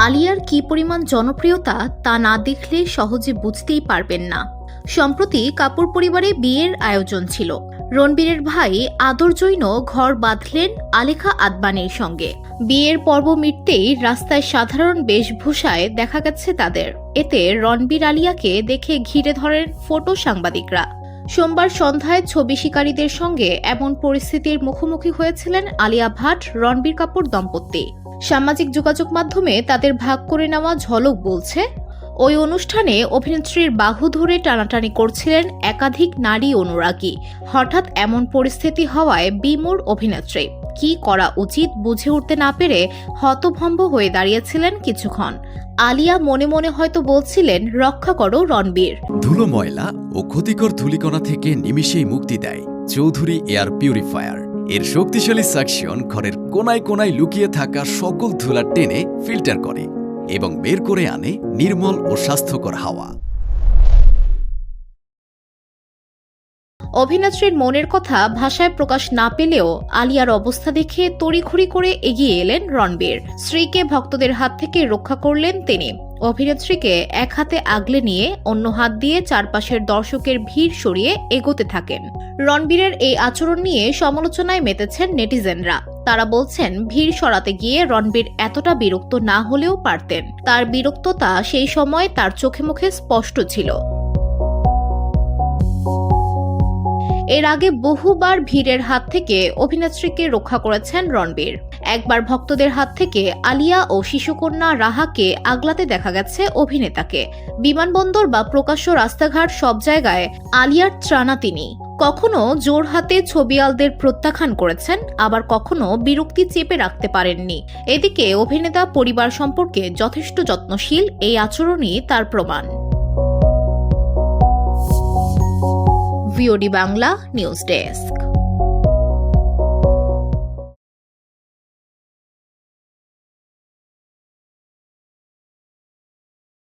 আলিয়ার কি পরিমাণ জনপ্রিয়তা তা না দেখলে সহজে বুঝতেই পারবেন না। সম্প্রতি কাপুর পরিবারে বিয়ের আয়োজন ছিল। রণবীরের ভাই আদর জৈন ঘর বাঁধলেন আলেখা আদবানির সঙ্গে। বিয়ের পর্ব মিটতেই রাস্তায় সাধারণ বেশভূষায় দেখা গেছে তাদের। এতে রণবীর আলিয়াকে দেখে ঘিরে ধরেন ফটো সাংবাদিকরা। সোমবার সন্ধ্যায় ছবি শিকারীদের সঙ্গে এমন পরিস্থিতির মুখোমুখি হয়েছিলেন আলিয়া ভাট রণবীর কাপুর দম্পতি। সামাজিক যোগাযোগ মাধ্যমে তাদের ভাগ করে নেওয়া ঝলক বলছে, ওই অনুষ্ঠানে অভিনেত্রীর বাহু ধরে টানাটানি করছিলেন একাধিক নারী অনুরাগী। হঠাৎ এমন পরিস্থিতি হওয়ায় বিমূঢ় অভিনেত্রী কি করা উচিত বুঝে উঠতে না পেরে হতভম্ব হয়ে দাঁড়িয়েছিলেন কিছুক্ষণ। আলিয়া মনে মনে হয়তো বলছিলেন, রক্ষা করো রণবীর। ধুলো ময়লা ও ক্ষতিকর ধূলিকণা থেকে নিমিষেই মুক্তি দেয় চৌধুরী এয়ার পিউরিফায়ার। এর শক্তিশালী সাকশন ঘরের কোনায় কোনায় লুকিয়ে থাকা সকল ধুলা টেনে ফিল্টার করে এবং বের করে আনে নির্মল ও স্বাস্থ্যকর হাওয়া। অভিনেত্রীর মনের কথা ভাষায় প্রকাশ না পেলেও আলিয়ার অবস্থা দেখে তড়িঘড়ি করে এগিয়ে এলেন রণবীর। স্ত্রীকে ভক্তদের হাত থেকে রক্ষা করলেন তিনি। অভিনেত্রীকে এক হাতে আগলে নিয়ে অন্য হাত দিয়ে চারপাশের দর্শকের ভিড় সরিয়ে এগোতে থাকেন। রণবীরের এই আচরণ নিয়ে সমালোচনায় মেতেছেন নেটিজেনরা। তারা বলছেন, ভিড় সরাতে গিয়ে রণবীর এতটা বিরক্ত না হলেও পারতেন। তার বিরক্ততা সেই সময় তার চোখে মুখে স্পষ্ট ছিল। এর আগে বহুবার ভিড়ের হাত থেকে অভিনেত্রীকে রক্ষা করেছেন রণবীর। একবার ভক্তদের হাত থেকে আলিয়া ও শিশুকন্যা রাহাকে আগলাতে দেখা গেছে অভিনেতাকে। বিমানবন্দর বা প্রকাশ্য রাস্তাঘাট সব জায়গায় আলিয়ার ত্রাণা তিনি। কখনো জোর হাতে ছবিয়ালদের প্রত্যাখ্যান করেছেন, আবার কখনো বিরক্তি চেপে রাখতে পারেননি। এদিকে অভিনেতা পরিবার সম্পর্কে যথেষ্ট যত্নশীল, এই আচরণই তার প্রমাণ। VOD Bangla news desk.